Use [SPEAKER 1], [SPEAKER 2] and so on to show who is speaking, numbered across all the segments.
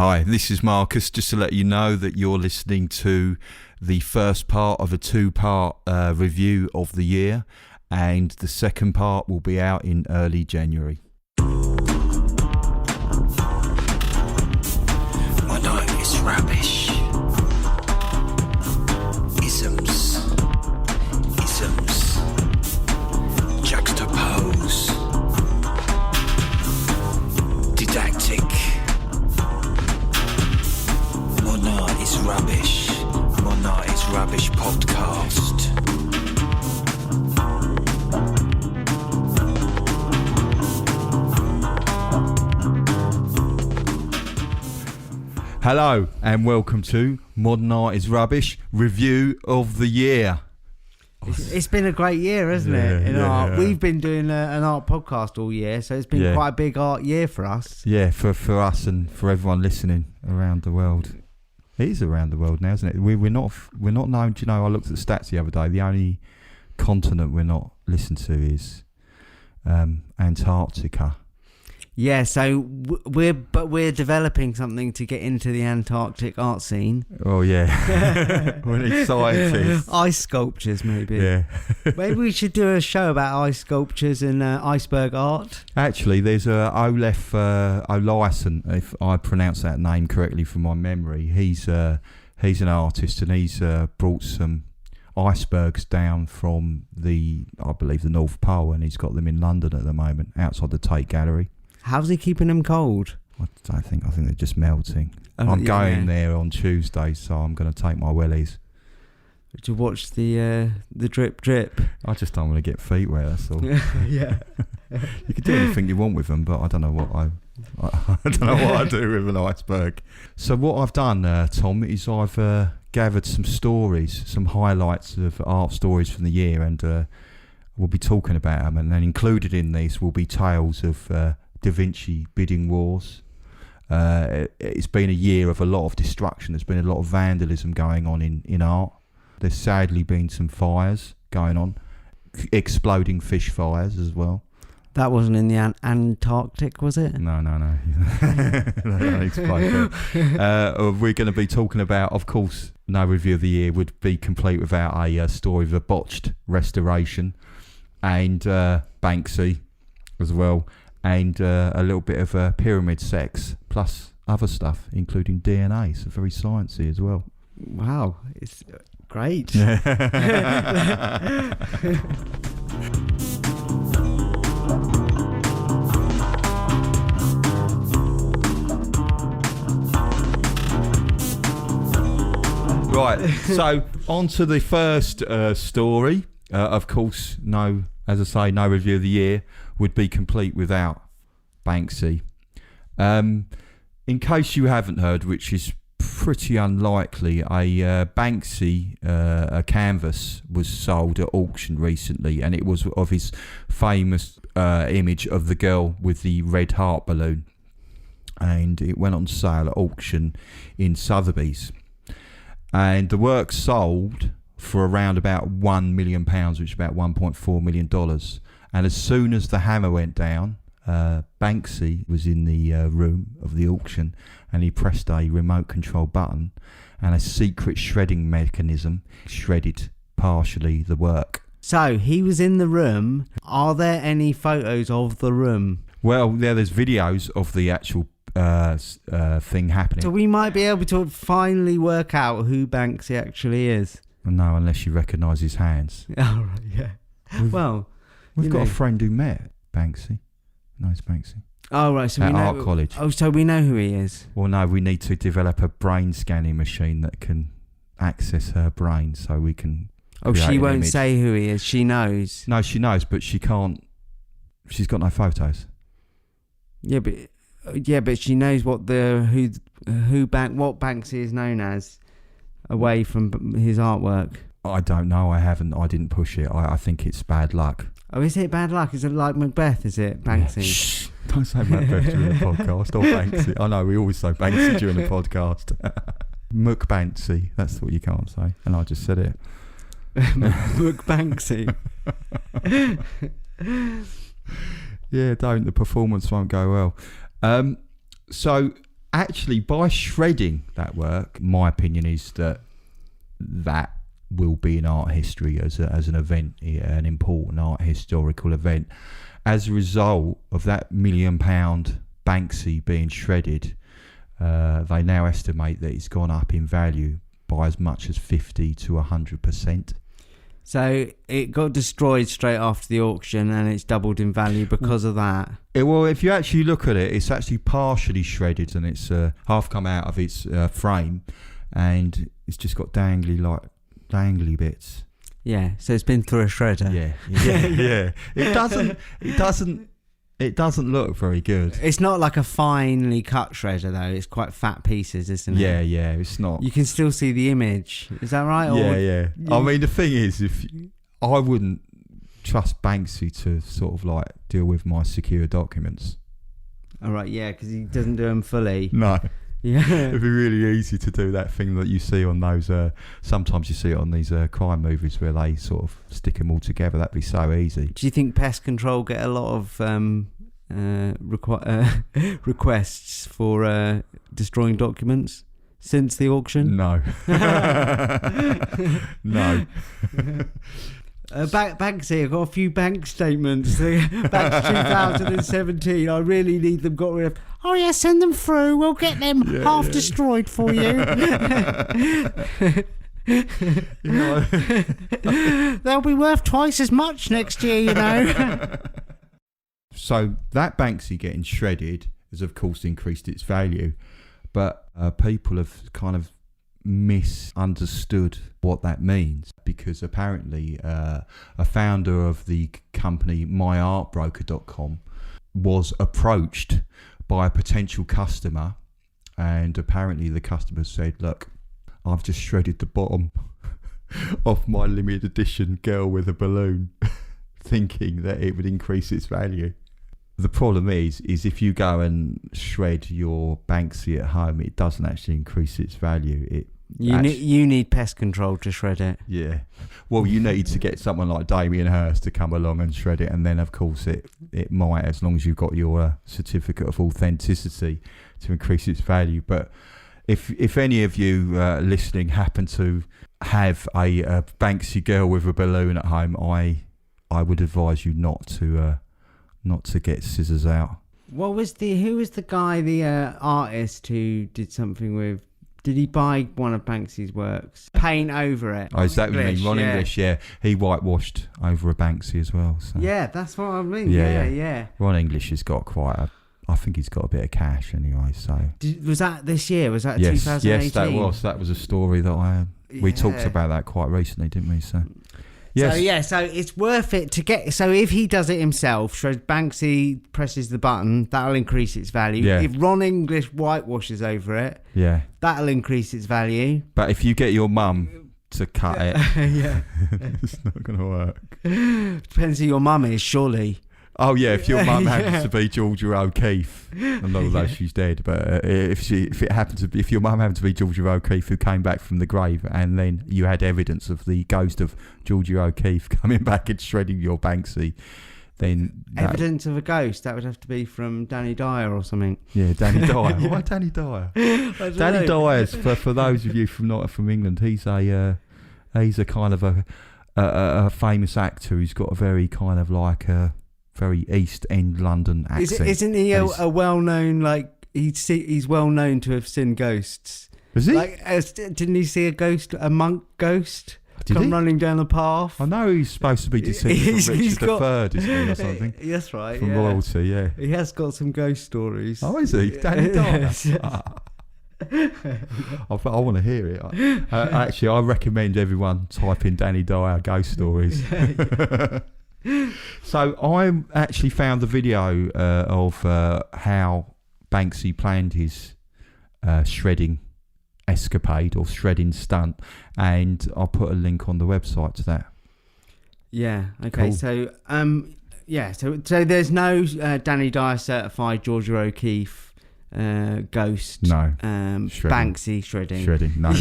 [SPEAKER 1] Hi, this is Marcus. Just to let you know that you're listening to the first part of a two-part review of the year, and the second part will be out in early January.
[SPEAKER 2] My night is rubbish. Isms. Juxtapose. Didactic. My night is rubbish. My night is rubbish podcast.
[SPEAKER 1] Hello and welcome to Modern Art is Rubbish review of the year.
[SPEAKER 3] It's been a great year, hasn't it? In art. Yeah. We've been doing an art podcast all year, so it's been quite a big art year for us.
[SPEAKER 1] Yeah, for us and for everyone listening around the world. It is around the world now, isn't it? We're not known. Do you know? I looked at the stats the other day. The only continent we're not listened to is Antarctica.
[SPEAKER 3] Yeah, so we're developing something to get into the Antarctic art scene.
[SPEAKER 1] Oh yeah, we're excited.
[SPEAKER 3] Ice sculptures, maybe.
[SPEAKER 1] Yeah,
[SPEAKER 3] maybe we should do a show about ice sculptures and iceberg art.
[SPEAKER 1] Actually, there's Olaf Olaisen, if I pronounce that name correctly from my memory. He's an artist, and he's brought some icebergs down from I believe the North Pole, and he's got them in London at the moment outside the Tate Gallery.
[SPEAKER 3] How's he keeping them cold?
[SPEAKER 1] I think they're just melting. I'm going there on Tuesday, so I'm going to take my wellies.
[SPEAKER 3] To watch the drip drip.
[SPEAKER 1] I just don't want to get feet wet, that's all.
[SPEAKER 3] Yeah.
[SPEAKER 1] You can do anything you want with them, but I don't know what I don't know what I do with an iceberg. So what I've done, Tom, is I've gathered some stories, some highlights of art stories from the year, and we'll be talking about them. And then included in these will be tales of Da Vinci bidding wars. It's been a year of a lot of destruction. There's been a lot of vandalism going on in art. There's sadly been some fires going on, exploding fish fires as well.
[SPEAKER 3] That wasn't in the Antarctic, was it?
[SPEAKER 1] No. We're going to be talking about, of course, no review of the year would be complete without a story of a botched restoration, and Banksy as well. And a little bit of pyramid sex, plus other stuff, including DNA. So very sciencey as well.
[SPEAKER 3] Wow, it's great.
[SPEAKER 1] Right, so on to the first story. Of course, no review of the year would be complete without Banksy. In case you haven't heard, which is pretty unlikely, a Banksy a canvas was sold at auction recently, and it was of his famous image of the girl with the red heart balloon, and it went on sale at auction in Sotheby's, and the work sold for around about £1 million, which is about $1.4 million. And as soon as the hammer went down, Banksy was in the room of the auction, and he pressed a remote control button, and a secret shredding mechanism shredded partially the work.
[SPEAKER 3] So he was in the room. Are there any photos of the room?
[SPEAKER 1] Well, there's videos of the actual thing happening.
[SPEAKER 3] So we might be able to finally work out who Banksy actually is.
[SPEAKER 1] No, unless you recognise his hands.
[SPEAKER 3] Oh, right, yeah.
[SPEAKER 1] We've got a friend who met Banksy. Knows Banksy.
[SPEAKER 3] Oh, right. So
[SPEAKER 1] at
[SPEAKER 3] we know
[SPEAKER 1] art college.
[SPEAKER 3] Oh, so we know who he is.
[SPEAKER 1] Well, no, we need to develop a brain scanning machine that can access her brain, so we can.
[SPEAKER 3] Oh, she won't say who he is. She knows.
[SPEAKER 1] No, she knows, but she can't. She's got no photos.
[SPEAKER 3] Yeah, but she knows what what Banksy is known as, away from his artwork.
[SPEAKER 1] I don't know. I didn't push it. I think it's bad luck.
[SPEAKER 3] Oh, is it bad luck? Is it like Macbeth? Is it Banksy?
[SPEAKER 1] Yeah. Shh. Don't say Macbeth during the podcast, or Banksy. I know we always say Banksy during the podcast. Banksy. That's what you can't say, and I just said it.
[SPEAKER 3] Banksy.
[SPEAKER 1] Yeah, don't. The performance won't go well. So actually, by shredding that work, my opinion is that will be in art history as an event, an important art historical event. As a result of that £1 million Banksy being shredded, they now estimate that it's gone up in value by as much as 50 to 100%.
[SPEAKER 3] So it got destroyed straight after the auction, and it's doubled in value because of that.
[SPEAKER 1] Well, if you actually look at it, it's actually partially shredded, and it's half come out of its frame, and it's just got dangly bits.
[SPEAKER 3] Yeah, so it's been through a shredder.
[SPEAKER 1] Yeah. It doesn't look very good.
[SPEAKER 3] It's not like a finely cut shredder though. It's quite fat pieces, isn't it?
[SPEAKER 1] Yeah. It's not.
[SPEAKER 3] You can still see the image. Is that right?
[SPEAKER 1] Yeah. I mean, the thing is, I wouldn't trust Banksy to sort of like deal with my secure documents.
[SPEAKER 3] All right, yeah, because he doesn't do them fully.
[SPEAKER 1] No.
[SPEAKER 3] Yeah.
[SPEAKER 1] It'd be really easy to do that thing that you see on those. Sometimes you see it on these crime movies where they sort of stick them all together. That'd be so easy.
[SPEAKER 3] Do you think pest control get a lot of requests for destroying documents since the auction?
[SPEAKER 1] No. No.
[SPEAKER 3] Banksy, I've got a few bank statements back to 2017. I really need them got rid of. Oh yeah, send them through. We'll get them destroyed for you. They'll be worth twice as much next year, you know.
[SPEAKER 1] So that Banksy getting shredded has of course increased its value, but people have kind of misunderstood what that means, because apparently a founder of the company MAIR20 was approached by a potential customer, and apparently the customer said, look, I've just shredded the bottom of my limited edition girl with a balloon thinking that it would increase its value. The problem is if you go and shred your Banksy at home, it doesn't actually increase its value.
[SPEAKER 3] You need pest control to shred it.
[SPEAKER 1] Yeah. Well, you need to get someone like Damien Hirst to come along and shred it, and then of course it might, as long as you've got your certificate of authenticity, to increase its value. But if any of you listening happen to have a Banksy girl with a balloon at home, I would advise you not to get scissors out.
[SPEAKER 3] Who was the guy, the artist who did something with? Did he buy one of Banksy's works? Paint over it.
[SPEAKER 1] Oh, is that what you mean? Ron English, yeah. He whitewashed over a Banksy as well. So.
[SPEAKER 3] Yeah, that's what I mean. Yeah.
[SPEAKER 1] Ron English has got I think he's got a bit of cash anyway. So
[SPEAKER 3] was that this year? Was that
[SPEAKER 1] yes,
[SPEAKER 3] 2018?
[SPEAKER 1] Yes, that was a story that we talked about that quite recently, didn't we? So.
[SPEAKER 3] Yes. So it's worth it to get. So if he does it himself, so Banksy presses the button, that'll increase its value.
[SPEAKER 1] Yeah.
[SPEAKER 3] If Ron English whitewashes over it, that'll increase its value.
[SPEAKER 1] But if you get your mum to cut it, it's not going to work.
[SPEAKER 3] Depends who your mum is, surely.
[SPEAKER 1] Oh yeah, if your mum happens to be Georgia O'Keeffe, and although she's dead, but if your mum happened to be Georgia O'Keeffe who came back from the grave, and then you had evidence of the ghost of Georgia O'Keeffe coming back and shredding your Banksy, then
[SPEAKER 3] evidence of a ghost, that would have to be from Danny Dyer or something.
[SPEAKER 1] Yeah, Danny Dyer. Why Danny Dyer? Danny Dyer's for those of you from England. He's a kind of a famous actor who's got a very kind of like a very East End London accent.
[SPEAKER 3] Isn't he a well-known, like, he's well known to have seen ghosts?
[SPEAKER 1] Is he?
[SPEAKER 3] Like, didn't he see a monk ghost come running down the path?
[SPEAKER 1] I know he's supposed to be descended from Richard III, isn't he, or something?
[SPEAKER 3] That's right,
[SPEAKER 1] from royalty, yeah.
[SPEAKER 3] He has got some ghost stories.
[SPEAKER 1] Oh, is he? Danny Dyer? I want to hear it. Actually, I recommend everyone type in Danny Dyer ghost stories. So I actually found the video of how Banksy planned his shredding escapade or shredding stunt, and I'll put a link on the website to that.
[SPEAKER 3] Yeah. Okay. Cool. So so there's no Danny Dyer certified Georgia O'Keeffe ghost.
[SPEAKER 1] No.
[SPEAKER 3] Banksy shredding.
[SPEAKER 1] Shredding. No.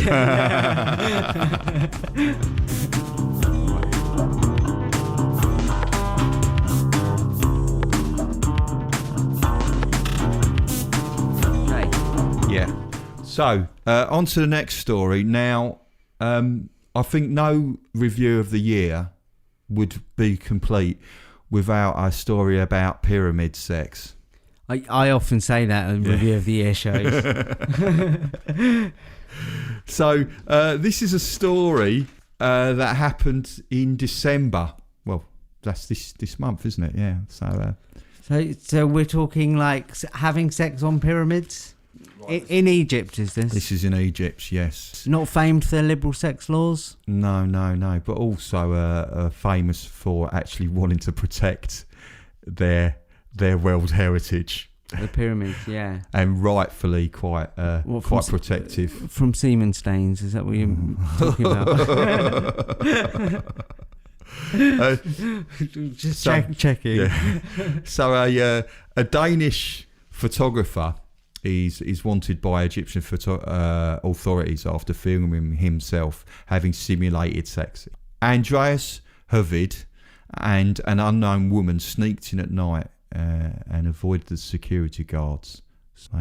[SPEAKER 1] So, on to the next story. Now, I think no review of the year would be complete without a story about pyramid sex.
[SPEAKER 3] I often say that in review of the year shows.
[SPEAKER 1] So, this is a story that happened in December. Well, that's this month, isn't it? Yeah.
[SPEAKER 3] So we're talking like having sex on pyramids? In Egypt, is this?
[SPEAKER 1] This is in Egypt, yes.
[SPEAKER 3] Not famed for their liberal sex laws?
[SPEAKER 1] No. But also famous for actually wanting to protect their world heritage.
[SPEAKER 3] The pyramids, yeah.
[SPEAKER 1] And rightfully quite protective.
[SPEAKER 3] From semen stains, is that what you're talking about? Just checking. Yeah.
[SPEAKER 1] So a Danish photographer is wanted by Egyptian authorities after filming himself having simulated sex. Andreas Hervid and an unknown woman sneaked in at night and avoided the security guards. So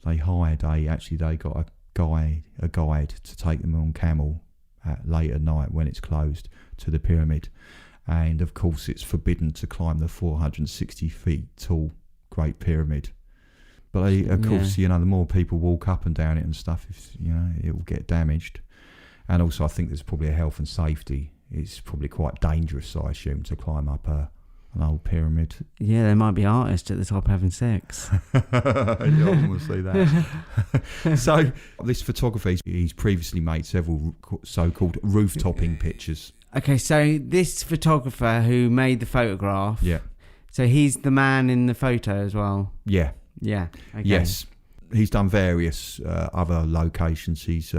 [SPEAKER 1] they hired they got a guide to take them on camel late at night when it's closed to the pyramid. And of course it's forbidden to climb the 460 feet tall Great Pyramid. But of course, the more people walk up and down it and stuff, it will get damaged. And also, I think there's probably a health and safety. It's probably quite dangerous, I assume, to climb up an old pyramid.
[SPEAKER 3] Yeah, there might be artists at the top having sex.
[SPEAKER 1] You often will see that. So, this photographer, he's previously made several so-called roof-topping pictures.
[SPEAKER 3] Okay, so this photographer who made the photograph, so he's the man in the photo as well?
[SPEAKER 1] Yeah.
[SPEAKER 3] Yeah. Okay.
[SPEAKER 1] Yes. He's done various other locations. He's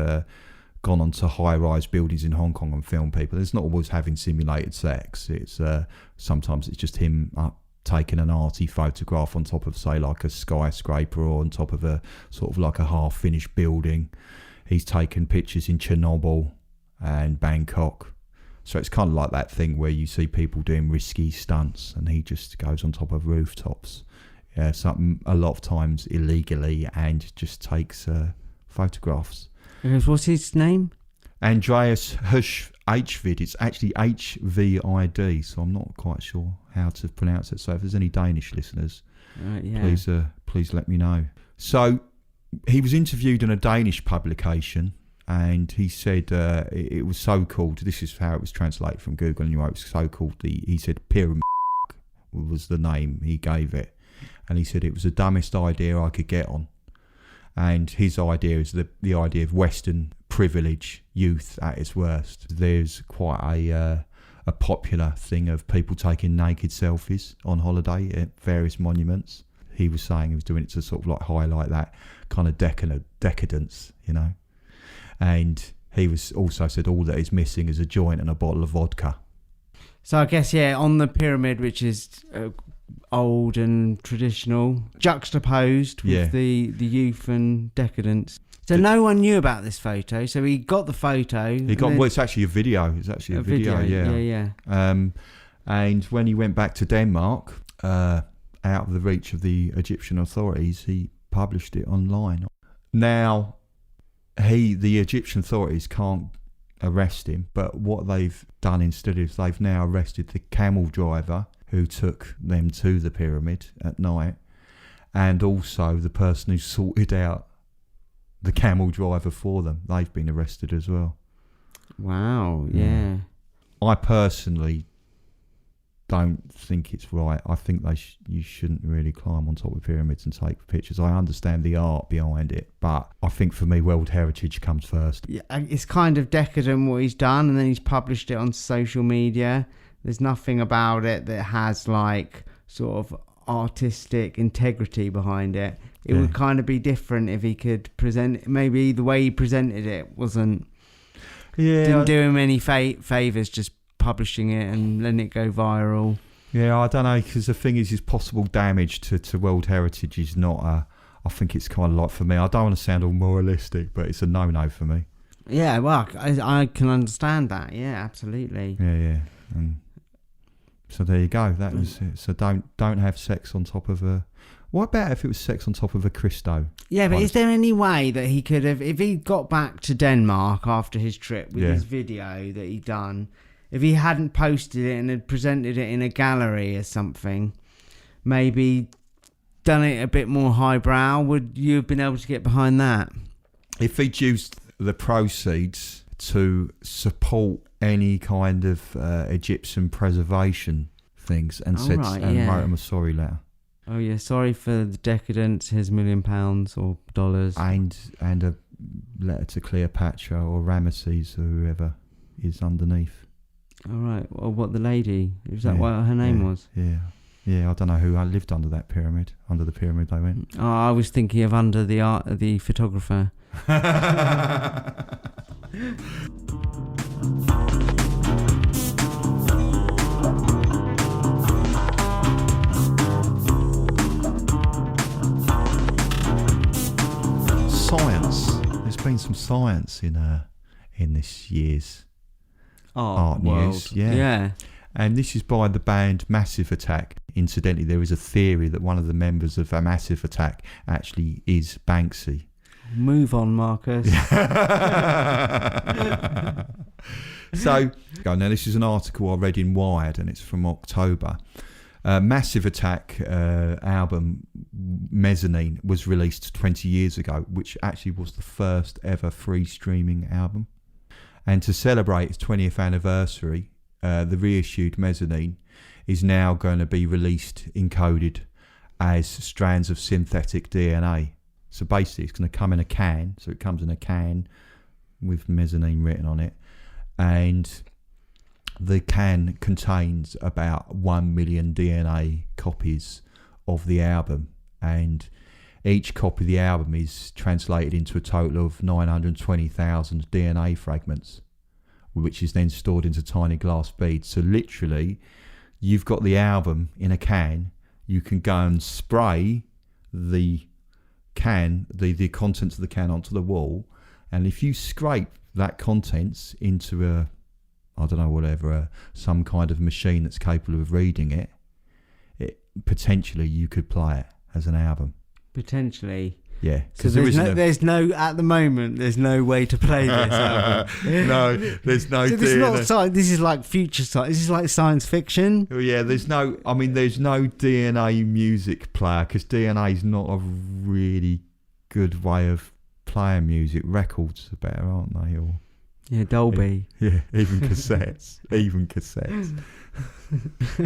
[SPEAKER 1] gone on to high-rise buildings in Hong Kong and filmed people. It's not always having simulated sex. It's sometimes it's just him taking an arty photograph on top of, say, like a skyscraper or on top of a sort of like a half-finished building. He's taken pictures in Chernobyl and Bangkok. So it's kind of like that thing where you see people doing risky stunts and he just goes on top of rooftops. A lot of times illegally, and just takes photographs.
[SPEAKER 3] What's his name?
[SPEAKER 1] Andreas Hvid. It's actually HVID, so I'm not quite sure how to pronounce it. So if there's any Danish listeners, please let me know. So he was interviewed in a Danish publication, and he said it was so called. This is how it was translated from Google, and it was so called. He said pyramid was the name he gave it. And he said it was the dumbest idea I could get on. And his idea is the idea of Western privilege youth at its worst. There's quite a popular thing of people taking naked selfies on holiday at various monuments. He was saying he was doing it to sort of like highlight that kind of decadence, And he was also said all that is missing is a joint and a bottle of vodka.
[SPEAKER 3] So I guess, on the pyramid, which is old and traditional, juxtaposed with the youth and decadence. So no one knew about this photo. So he got the photo.
[SPEAKER 1] It's actually a video. It's actually a video.
[SPEAKER 3] Yeah.
[SPEAKER 1] And when he went back to Denmark, out of the reach of the Egyptian authorities, he published it online. Now, the Egyptian authorities can't arrest him, but what they've done instead is they've now arrested the camel driver who took them to the pyramid at night, and also the person who sorted out the camel driver for them. They've been arrested as well.
[SPEAKER 3] Wow, yeah.
[SPEAKER 1] I personally don't think it's right. I think you shouldn't really climb on top of pyramids and take pictures. I understand the art behind it, but I think for me, World Heritage comes first.
[SPEAKER 3] Yeah, it's kind of decadent what he's done, and then he's published it on social media. There's nothing about it that has like sort of artistic integrity behind it. It would kind of be different if he could present. Maybe the way he presented it didn't do him any favours just publishing it and letting it go viral.
[SPEAKER 1] Yeah, I don't know, because the thing is possible damage to World Heritage is not I think it's kind of like, for me, I don't want to sound all moralistic, but it's a no-no for me.
[SPEAKER 3] Yeah, well, I can understand that. Yeah, absolutely.
[SPEAKER 1] Yeah. So there you go. That was it. So don't have sex on top of a. What about if it was sex on top of a Christo?
[SPEAKER 3] Yeah, but is there any way that he could have, if he got back to Denmark after his trip with his video that he'd done, if he hadn't posted it and had presented it in a gallery or something, maybe done it a bit more highbrow, would you have been able to get behind that?
[SPEAKER 1] If he'd used the proceeds to support any kind of Egyptian preservation things and wrote him a sorry letter.
[SPEAKER 3] Oh yeah, sorry for the decadence. Here's £1 million or dollars,
[SPEAKER 1] and a letter to Cleopatra or Ramesses or whoever is underneath.
[SPEAKER 3] All right. Well, what the lady? Is that what her name was?
[SPEAKER 1] Yeah. I don't know who lived under that pyramid. Under the pyramid they went.
[SPEAKER 3] Oh, I was thinking of under the photographer.
[SPEAKER 1] Science. There's been some science in this year's art news. Yeah. And this is by the band Massive Attack. Incidentally, there is a theory that one of the members of Massive Attack actually is Banksy.
[SPEAKER 3] Move on, Marcus.
[SPEAKER 1] So, now this is an article I read in Wired, and it's from October. Massive Attack album Mezzanine was released 20 years ago, which actually was the first ever free streaming album. And to celebrate its 20th anniversary, the reissued Mezzanine is now going to be released encoded as strands of synthetic DNA. So basically it's going to come in a can. So it comes in a can with Mezzanine written on it. And the can contains about 1 million DNA copies of the album. And each copy of the album is translated into a total of 920,000 DNA fragments, which is then stored into tiny glass beads. So literally, you've got the album in a can. You can go and spray the can, the contents of the can onto the wall, and if you scrape that contents into some kind of machine that's capable of reading it, potentially you could play it as an album. Potentially. Yeah,
[SPEAKER 3] because there's no way to play this album.
[SPEAKER 1] No, there's no.
[SPEAKER 3] So this is not science. This is like future science. This is like science fiction.
[SPEAKER 1] Well, yeah, there's no DNA music player, because DNA is not a really good way of playing music. Records are better, aren't they? Or
[SPEAKER 3] Dolby.
[SPEAKER 1] Yeah, even cassettes.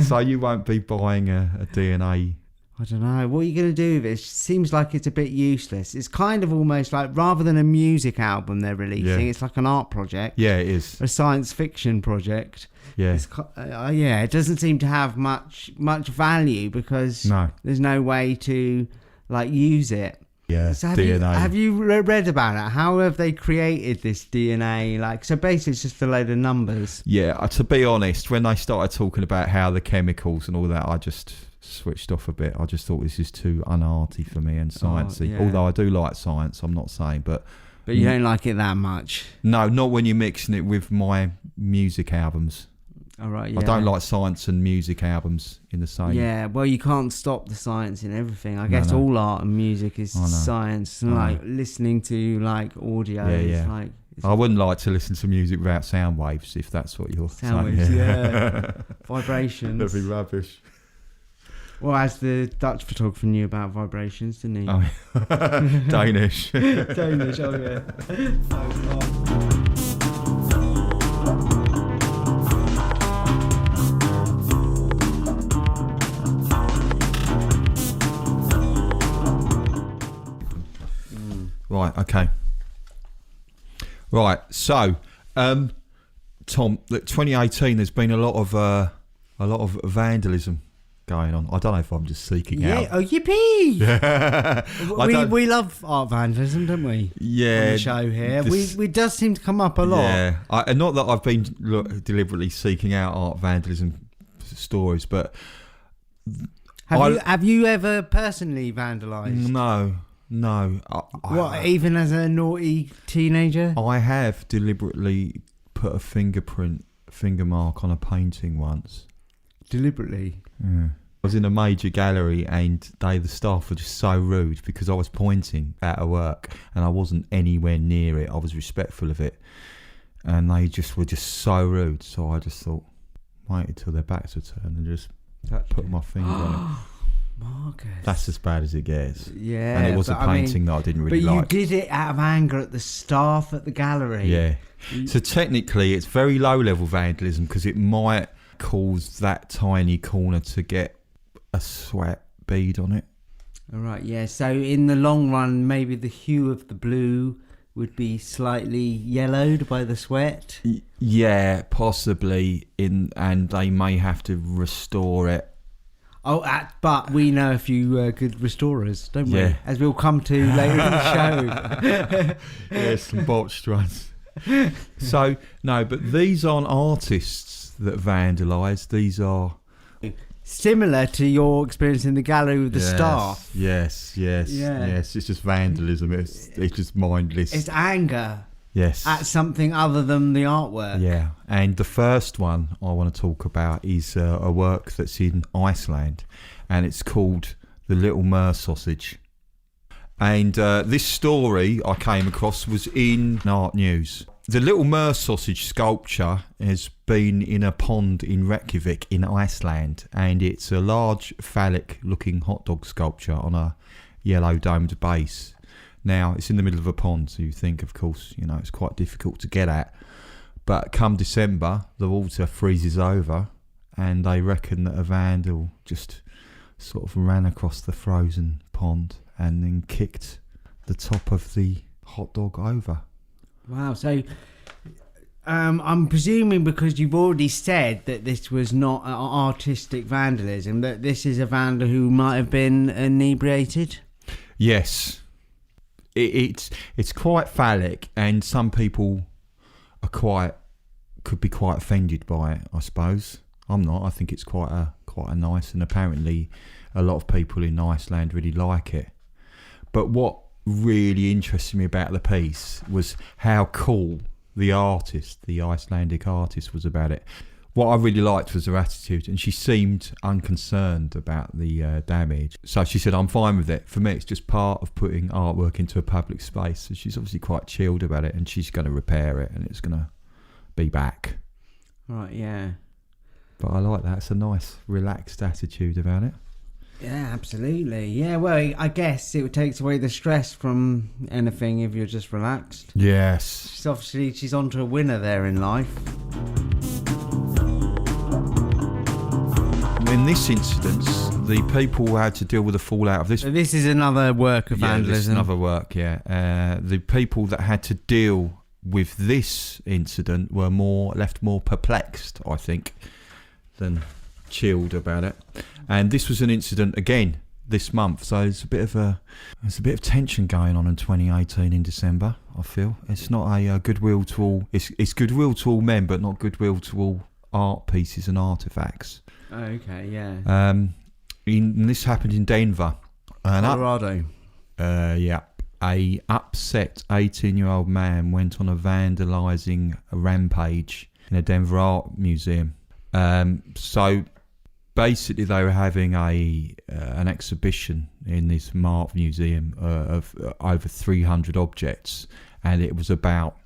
[SPEAKER 1] So you won't be buying a DNA.
[SPEAKER 3] I don't know. What are you going to do with it? It seems like it's a bit useless. It's kind of almost like, rather than a music album they're releasing, it's like an art project.
[SPEAKER 1] Yeah, it is.
[SPEAKER 3] A science fiction project.
[SPEAKER 1] Yeah.
[SPEAKER 3] It doesn't seem to have much value because there's no way to use it.
[SPEAKER 1] Yeah,
[SPEAKER 3] so
[SPEAKER 1] DNA.
[SPEAKER 3] Have you read about it? How have they created this DNA? So basically it's just a load of numbers.
[SPEAKER 1] Yeah, to be honest, when they started talking about how the chemicals and all that, I just switched off a bit. I just thought this is too unarty for me and sciencey. Although I do like science, I'm not saying, but
[SPEAKER 3] you don't like it that much.
[SPEAKER 1] No, not when you're mixing it with my music albums.
[SPEAKER 3] All right, yeah.
[SPEAKER 1] I don't like science and music albums in the same.
[SPEAKER 3] Yeah, well, you can't stop the science in everything. I guess all art and music is science, and listening to audio.
[SPEAKER 1] Yeah. I wouldn't like to listen to music without sound waves, if that's what you're saying.
[SPEAKER 3] Sound waves, yeah. Vibrations.
[SPEAKER 1] That'd be rubbish.
[SPEAKER 3] Well, as the Dutch photographer knew about vibrations, didn't he?
[SPEAKER 1] Oh, Danish.
[SPEAKER 3] Danish, oh yeah.
[SPEAKER 1] Right, okay. Right, so, Tom, look, 2018, there's been a lot of vandalism going on. I don't know if I'm just seeking out.
[SPEAKER 3] Oh, yippee! Yeah. we love art vandalism, don't we?
[SPEAKER 1] Yeah.
[SPEAKER 3] On the show here. We does seem to come up a lot.
[SPEAKER 1] Yeah. And not that I've been deliberately seeking out art vandalism stories, but...
[SPEAKER 3] Have you ever personally vandalised?
[SPEAKER 1] No.
[SPEAKER 3] What, even as a naughty teenager?
[SPEAKER 1] I have deliberately put a finger mark on a painting once.
[SPEAKER 3] Deliberately?
[SPEAKER 1] Yeah. I was in a major gallery and the staff were just so rude because I was pointing at a work and I wasn't anywhere near it. I was respectful of it. And they just were just so rude. So I just thought, waited till their backs were turned and just put my finger on it.
[SPEAKER 3] Marcus.
[SPEAKER 1] That's as bad as it gets.
[SPEAKER 3] Yeah.
[SPEAKER 1] And it was a painting that I didn't really like.
[SPEAKER 3] But you did it out of anger at the staff at the gallery.
[SPEAKER 1] Yeah. So technically it's very low level vandalism because it might cause that tiny corner to get a sweat bead on it.
[SPEAKER 3] All right, yeah. So in the long run, maybe the hue of the blue would be slightly yellowed by the sweat.
[SPEAKER 1] Yeah, possibly. And they may have to restore it.
[SPEAKER 3] Oh, but we know a few good restorers, don't we?
[SPEAKER 1] Yeah.
[SPEAKER 3] As we'll come to later in the show.
[SPEAKER 1] Yeah, some botched ones. So, no, but these aren't artists that vandalise. These are...
[SPEAKER 3] Similar to your experience in the gallery with the
[SPEAKER 1] yes,
[SPEAKER 3] staff.
[SPEAKER 1] Yes. It's just vandalism. It's just mindless.
[SPEAKER 3] It's anger.
[SPEAKER 1] Yes.
[SPEAKER 3] At something other than the artwork.
[SPEAKER 1] Yeah. And the first one I want to talk about is a work that's in Iceland, and it's called The Little MAIR Sausage. And this story I came across was in Art News. The Little MAIR Sausage sculpture has been in a pond in Reykjavik in Iceland, and it's a large phallic-looking hot dog sculpture on a yellow domed base. Now, it's in the middle of a pond, so you think, of course, it's quite difficult to get at. But come December, the water freezes over, and they reckon that a vandal just sort of ran across the frozen pond and then kicked the top of the hot dog over.
[SPEAKER 3] Wow, so I'm presuming because you've already said that this was not artistic vandalism, that this is a vandal who might have been inebriated?
[SPEAKER 1] Yes. It's quite phallic, and some people could be quite offended by it, I suppose. I'm not. I think it's quite a nice, and apparently a lot of people in Iceland really like it. But what really interested me about the piece was how cool the Icelandic artist, was about it. What I really liked was her attitude, and she seemed unconcerned about the damage. So she said, I'm fine with it. For me, it's just part of putting artwork into a public space. So she's obviously quite chilled about it, and she's going to repair it, and it's going to be back.
[SPEAKER 3] Right, yeah.
[SPEAKER 1] But I like that. It's a nice, relaxed attitude about it.
[SPEAKER 3] Yeah, absolutely. Yeah, well, I guess it takes away the stress from anything if you're just relaxed.
[SPEAKER 1] Yes.
[SPEAKER 3] She's on to a winner there in life.
[SPEAKER 1] In this incident, the people who had to deal with the fallout of this...
[SPEAKER 3] So this is another work of vandalism.
[SPEAKER 1] Yeah, this is another work, yeah. The people that had to deal with this incident were left more perplexed, I think, than chilled about it. And this was an incident again this month, so there's a bit of tension going on in 2018 in December. I feel it's not a goodwill to all. It's goodwill to all men, but not goodwill to all art pieces and artifacts.
[SPEAKER 3] Oh, okay, yeah.
[SPEAKER 1] And this happened in Denver,
[SPEAKER 3] Colorado.
[SPEAKER 1] Yeah. A upset 18-year-old man went on a vandalising rampage in a Denver art museum. So basically, they were having an exhibition in this art museum of over 300 objects, and it was about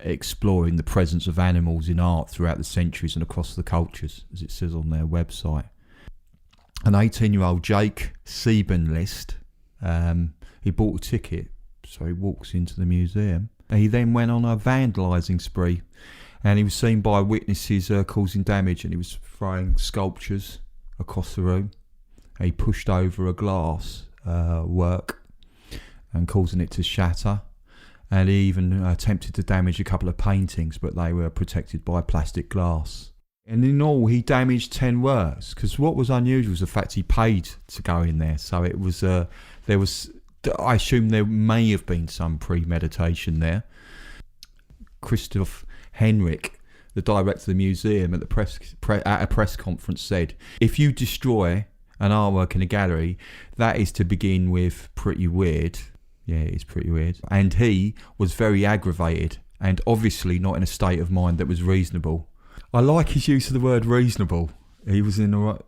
[SPEAKER 1] exploring the presence of animals in art throughout the centuries and across the cultures, as it says on their website. An 18-year-old Jake Siebenlist, he bought a ticket, so he walks into the museum. He then went on a vandalising spree, and he was seen by witnesses causing damage, and he was throwing sculptures across the room. He pushed over a glass work and causing it to shatter, and he even attempted to damage a couple of paintings, but they were protected by plastic glass. And in all, he damaged 10 works, because what was unusual was the fact he paid to go in there. So it was I assume there may have been some premeditation there. Christoph Henrik, the director of the museum, at a press conference said, if you destroy an artwork in a gallery, that is to begin with pretty weird. Yeah, it is pretty weird. And he was very aggravated and obviously not in a state of mind that was reasonable. I like his use of the word reasonable. he was in the right,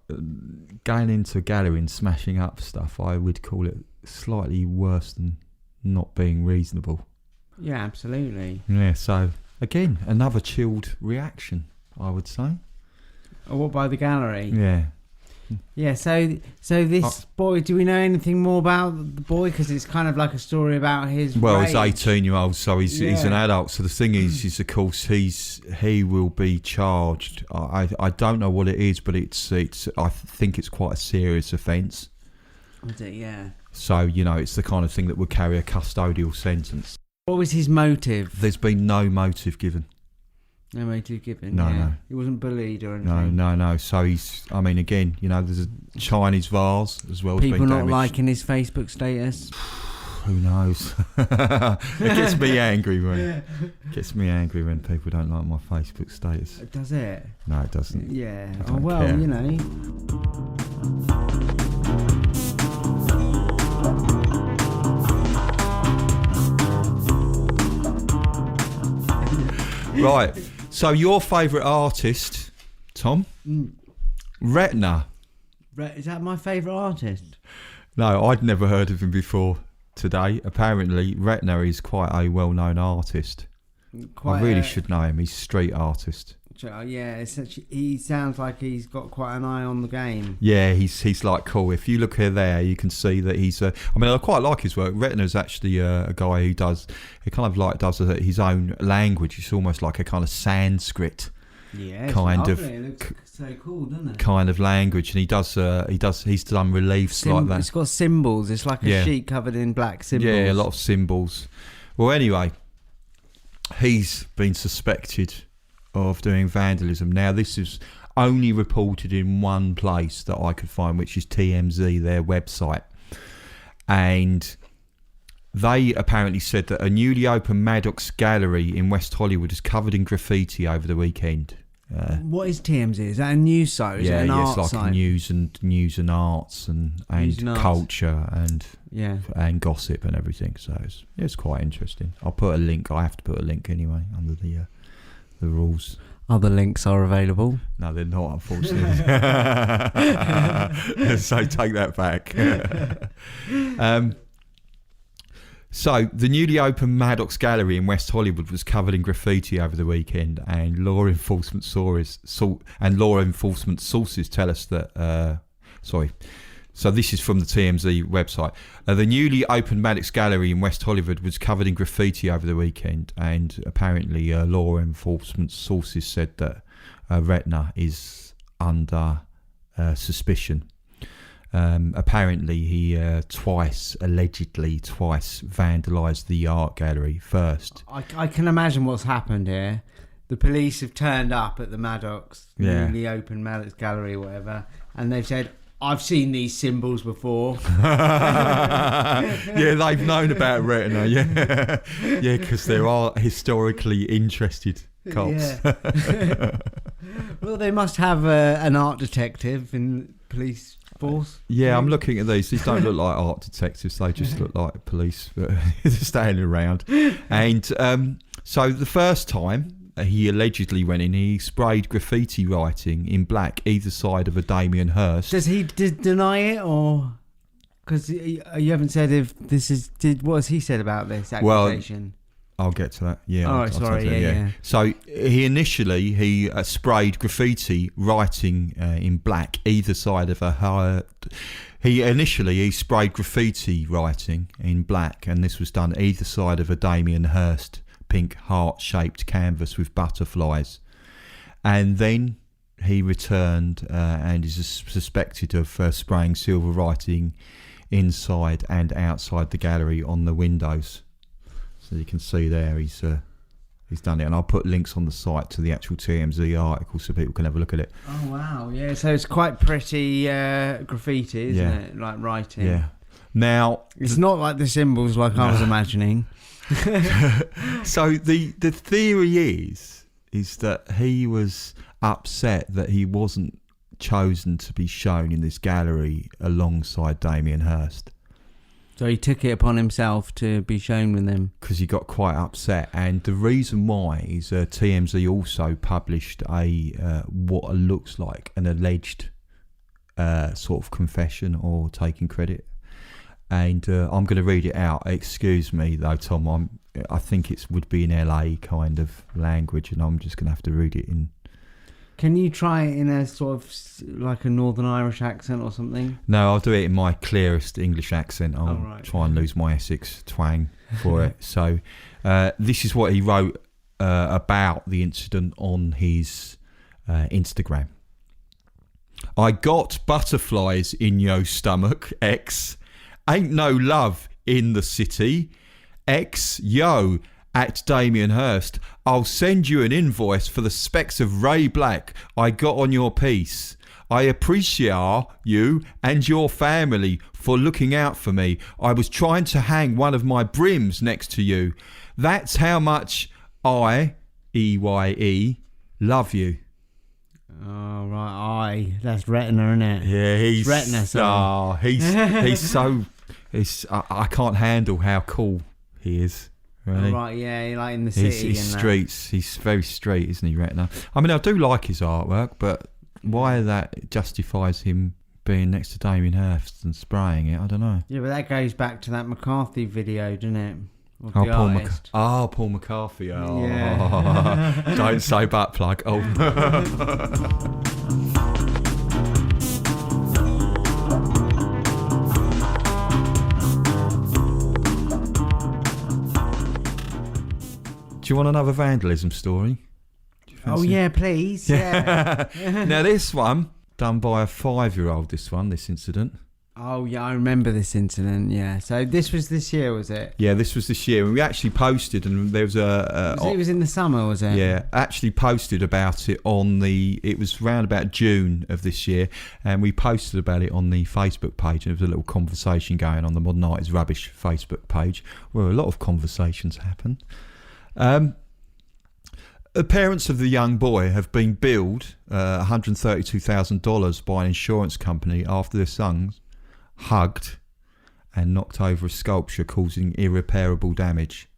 [SPEAKER 1] going into a gallery and smashing up stuff. I would call it slightly worse than not being reasonable.
[SPEAKER 3] Yeah, absolutely.
[SPEAKER 1] Yeah. So again, another chilled reaction, I would say.
[SPEAKER 3] Oh, what, by the gallery?
[SPEAKER 1] Yeah.
[SPEAKER 3] Yeah, so this boy, do we know anything more about the boy? Because it's kind of like a story about his
[SPEAKER 1] Well,
[SPEAKER 3] rage.
[SPEAKER 1] he's 18-year-old, so he's an adult. So the thing is of course he will be charged. I don't know what it is, but it's I think it's quite a serious offence.
[SPEAKER 3] Is it? Yeah.
[SPEAKER 1] So it's the kind of thing that would carry a custodial sentence.
[SPEAKER 3] What was his motive?
[SPEAKER 1] There's been no motive given.
[SPEAKER 3] No motive given.
[SPEAKER 1] No,
[SPEAKER 3] yeah.
[SPEAKER 1] no.
[SPEAKER 3] He wasn't bullied or anything.
[SPEAKER 1] No. So again, there's a Chinese vase as well.
[SPEAKER 3] People not
[SPEAKER 1] damaged.
[SPEAKER 3] liking his Facebook status.
[SPEAKER 1] Who knows? It gets me angry when people don't like my Facebook status.
[SPEAKER 3] Does it?
[SPEAKER 1] No, it doesn't.
[SPEAKER 3] Yeah.
[SPEAKER 1] I
[SPEAKER 3] Oh
[SPEAKER 1] don't
[SPEAKER 3] well,
[SPEAKER 1] care. Right. So your favourite artist, Tom? Retina.
[SPEAKER 3] Is that my favourite artist?
[SPEAKER 1] No, I'd never heard of him before today. Apparently, Retina is quite a well-known artist. I really should know him. He's a street artist.
[SPEAKER 3] Yeah, he sounds like he's got quite an eye on the game.
[SPEAKER 1] Yeah, he's like cool. If you look here, there, you can see that he's. I quite like his work. Retina's actually a guy who does his own language. It's almost like a kind of Sanskrit.
[SPEAKER 3] Yeah, it's
[SPEAKER 1] kind
[SPEAKER 3] lovely.
[SPEAKER 1] of.
[SPEAKER 3] It looks so cool, doesn't it?
[SPEAKER 1] Kind of language, and he's done reliefs like that.
[SPEAKER 3] It's got symbols. It's like a sheet covered in black symbols.
[SPEAKER 1] Yeah, a lot of symbols. Well, anyway, he's been suspected of doing vandalism. Now, this is only reported in one place that I could find, which is TMZ, their website. And they apparently said that a newly opened Maddox gallery in West Hollywood is covered in graffiti over the weekend.
[SPEAKER 3] What is TMZ? Is that a news site? Is it an art
[SPEAKER 1] it's like
[SPEAKER 3] site?
[SPEAKER 1] news and arts and culture and gossip and everything. So it's quite interesting. I'll put a link. I have to put a link anyway under the rules.
[SPEAKER 3] Other links are available.
[SPEAKER 1] No, they're not, unfortunately. So take that back. So the newly opened Maddox Gallery in West Hollywood was covered in graffiti over the weekend, and law enforcement sources tell us that. So this is from the TMZ website. The newly opened Maddox Gallery in West Hollywood was covered in graffiti over the weekend, and apparently law enforcement sources said that Retina is under suspicion. Apparently he allegedly twice vandalised the art gallery first.
[SPEAKER 3] I can imagine what's happened here. The police have turned up at the Maddox, newly opened Maddox Gallery or whatever, and they've said, I've seen these symbols before.
[SPEAKER 1] Yeah, they've known about Retina, yeah, because there are historically interested cops.
[SPEAKER 3] Yeah. Well, they must have an art detective in police force.
[SPEAKER 1] Yeah, I'm looking at these. These don't look like art detectives. They just look like police standing around. And so the first time he allegedly went in, he sprayed graffiti writing in black either side of a Damien Hirst.
[SPEAKER 3] Does he deny it, or because you haven't said if this is what has he said about this accusation?
[SPEAKER 1] Well, I'll get to that. Yeah.
[SPEAKER 3] Oh, sorry. Yeah.
[SPEAKER 1] So he initially sprayed graffiti writing in black either side of a. He sprayed graffiti writing in black, and this was done either side of a Damien Hirst pink heart-shaped canvas with butterflies, and then he returned and is suspected of spraying silver writing inside and outside the gallery on the windows. So you can see there he's done it, and I'll put links on the site to the actual TMZ article so people can have a look at it.
[SPEAKER 3] Oh wow, yeah. So it's quite pretty graffiti, isn't it? Like writing.
[SPEAKER 1] Yeah. Now
[SPEAKER 3] it's not like the symbols like I was imagining.
[SPEAKER 1] So the theory is that he was upset that he wasn't chosen to be shown in this gallery alongside Damien Hirst.
[SPEAKER 3] So he took it upon himself to be shown with them.
[SPEAKER 1] Because he got quite upset, and the reason why is TMZ also published what looks like an alleged sort of confession or taking credit, and I'm going to read it out. Excuse me though, Tom. I think it would be in LA kind of language, and I'm just going to have to read it in.
[SPEAKER 3] Can you try it in a sort of like a Northern Irish accent or something?
[SPEAKER 1] No, I'll do it in my clearest English accent. I'll try and lose my Essex twang for it. So this is what he wrote about the incident on his Instagram. I got butterflies in yo stomach, X. Ain't no love in the city. X, yo, at Damien Hirst. I'll send you an invoice for the specks of Ray Black I got on your piece. I appreciate you and your family for looking out for me. I was trying to hang one of my brims next to you. That's how much I, EYE, love you.
[SPEAKER 3] Oh, right. That's Retina, isn't it?
[SPEAKER 1] Yeah, he's
[SPEAKER 3] Retina.
[SPEAKER 1] He's so. I can't handle how cool he is. Really.
[SPEAKER 3] Oh, right, yeah, like in the city.
[SPEAKER 1] He's streets. He's very street, isn't he, Retina? I mean, I do like his artwork, but why that justifies him being next to Damien Hirst and spraying it, I don't know.
[SPEAKER 3] Yeah, but that goes back to that McCarthy video, doesn't it? Of
[SPEAKER 1] Oh,
[SPEAKER 3] the
[SPEAKER 1] Paul,
[SPEAKER 3] artist.
[SPEAKER 1] Paul McCarthy. Oh,
[SPEAKER 3] Yeah.
[SPEAKER 1] Don't say butt plug. Oh. Do you want another vandalism story?
[SPEAKER 3] Oh, yeah, please. Yeah.
[SPEAKER 1] Now, this one, done by a 5-year-old, this incident.
[SPEAKER 3] Oh, yeah, I remember this incident, yeah. So this was this year, was it?
[SPEAKER 1] Yeah, this was this year. And we actually posted, and there was
[SPEAKER 3] it was in the summer, was it?
[SPEAKER 1] Yeah, actually posted about it it was round about June of this year, and we posted about it on the Facebook page, and there was a little conversation going on the Modern Art is Rubbish Facebook page, where a lot of conversations happen. The parents of the young boy have been billed $132,000 by an insurance company after their son hugged and knocked over a sculpture, causing irreparable damage.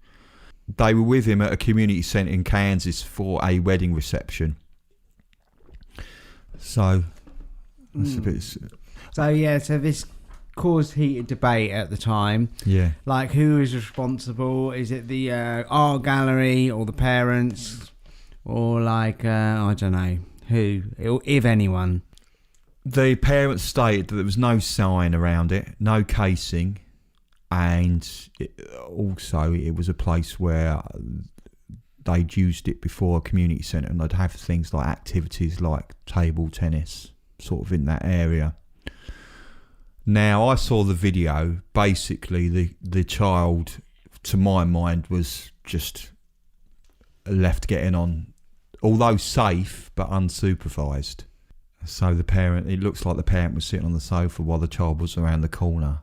[SPEAKER 1] They were with him at a community centre in Kansas for a wedding reception. So that's a bit.
[SPEAKER 3] So this caused heated debate at the time.
[SPEAKER 1] Yeah.
[SPEAKER 3] Like, who is responsible? Is it the art gallery or the parents? Or like, I don't know, who, if anyone.
[SPEAKER 1] The parents stated that there was no sign around it, no casing, and also it was a place where they'd used it before, a community centre, and they'd have things like activities like table tennis, sort of in that area. Now, I saw the video. Basically, the child, to my mind, was just left getting on, although safe, but unsupervised. So it looks like the parent was sitting on the sofa while the child was around the corner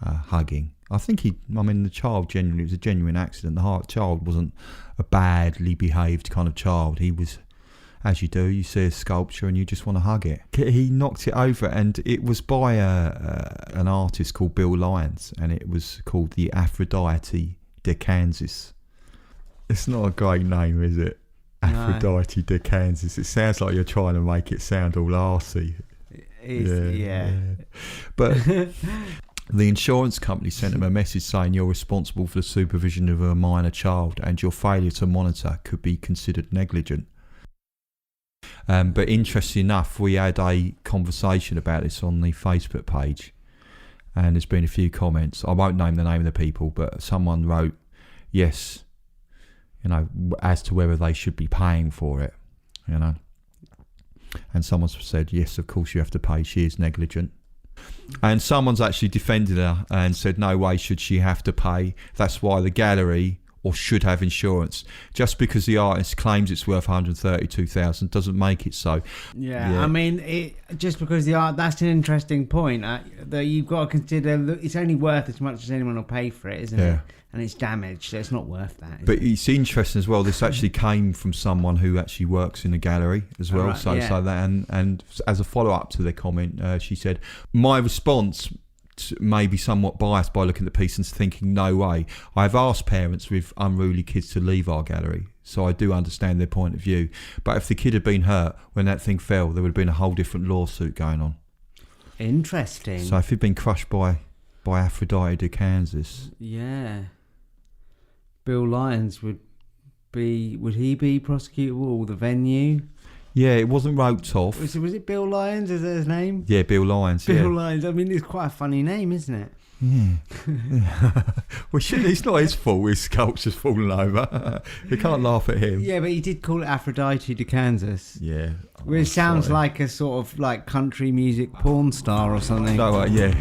[SPEAKER 1] hugging. I think the child genuinely, it was a genuine accident. The child wasn't a badly behaved kind of child. He was, as you do, you see a sculpture and you just want to hug it. He knocked it over, and it was by an artist called Bill Lyons, and it was called the Aphrodite de Kansas. It's not a great name, is it? Aphrodite de Kansas. It sounds like you're trying to make it sound all arsey.
[SPEAKER 3] Yeah.
[SPEAKER 1] But the insurance company sent him a message saying you're responsible for the supervision of a minor child, and your failure to monitor could be considered negligent. But interesting enough, we had a conversation about this on the Facebook page, and there's been a few comments. I won't name the name of the people, but someone wrote, yes, as to whether they should be paying for it, and someone said, yes, of course you have to pay, she is negligent. And someone's actually defended her and said, no way should she have to pay. That's why the gallery should have insurance. Just because the artist claims it's worth $132,000 doesn't make it so.
[SPEAKER 3] Yeah. I mean, just because the art, that's an interesting point. That you've got to consider, it's only worth as much as anyone will pay for it, isn't it? And it's damaged, so it's not worth that.
[SPEAKER 1] But it's interesting as well. This actually came from someone who actually works in a gallery as well. So that, and as a follow up to the comment, she said, my response maybe somewhat biased by looking at the piece and thinking, no way. I've asked parents with unruly kids to leave our gallery, so I do understand their point of view. But if the kid had been hurt when that thing fell, there would have been a whole different lawsuit going on.
[SPEAKER 3] Interesting.
[SPEAKER 1] So if he'd been crushed by Aphrodite de Kansas.
[SPEAKER 3] Yeah. Bill Lyons would he be prosecutable, or the venue?
[SPEAKER 1] Yeah, it wasn't roped off.
[SPEAKER 3] Was it Bill Lyons? Is that his name?
[SPEAKER 1] Yeah, Bill Lyons.
[SPEAKER 3] Bill Lyons. I mean, it's quite a funny name, isn't it?
[SPEAKER 1] Yeah. Well, it's not his fault his sculpture's fallen over. We can't laugh at him.
[SPEAKER 3] Yeah, but he did call it Aphrodite de Kansas.
[SPEAKER 1] Yeah.
[SPEAKER 3] Which sounds like a sort of like country music porn star or something.
[SPEAKER 1] No, yeah.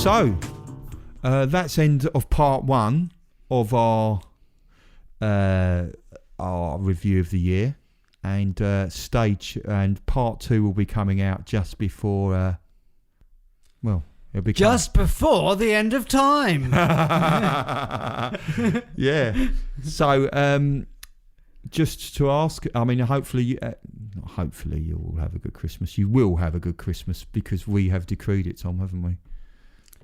[SPEAKER 1] So, that's end of part 1 of our review of the year, and part 2 will be coming out just before. It'll be
[SPEAKER 3] just before the end of time.
[SPEAKER 1] Yeah. So, just to ask, I mean, hopefully you will have a good Christmas. You will have a good Christmas because we have decreed it, Tom, haven't we?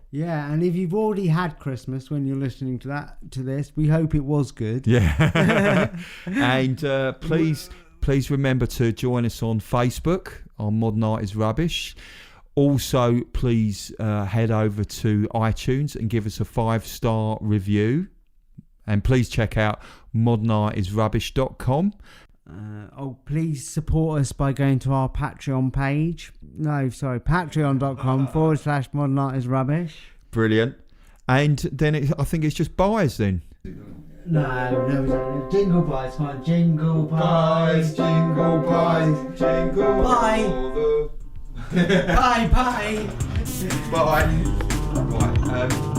[SPEAKER 3] Yeah, and if you've already had Christmas when you're listening to this, we hope it was good.
[SPEAKER 1] Yeah. And please remember to join us on Facebook on Modern Art is Rubbish. Also, please head over to iTunes and give us a 5-star review. And please check out modernartisrubbish.com.
[SPEAKER 3] Please support us by going to our Patreon page. patreon.com/modernartisrubbish.
[SPEAKER 1] Brilliant. And then I think it's just buys then.
[SPEAKER 3] No, jingle buys, come on, jingle buys, jingle buys, jingle bye. Bye.
[SPEAKER 1] Bye. Right.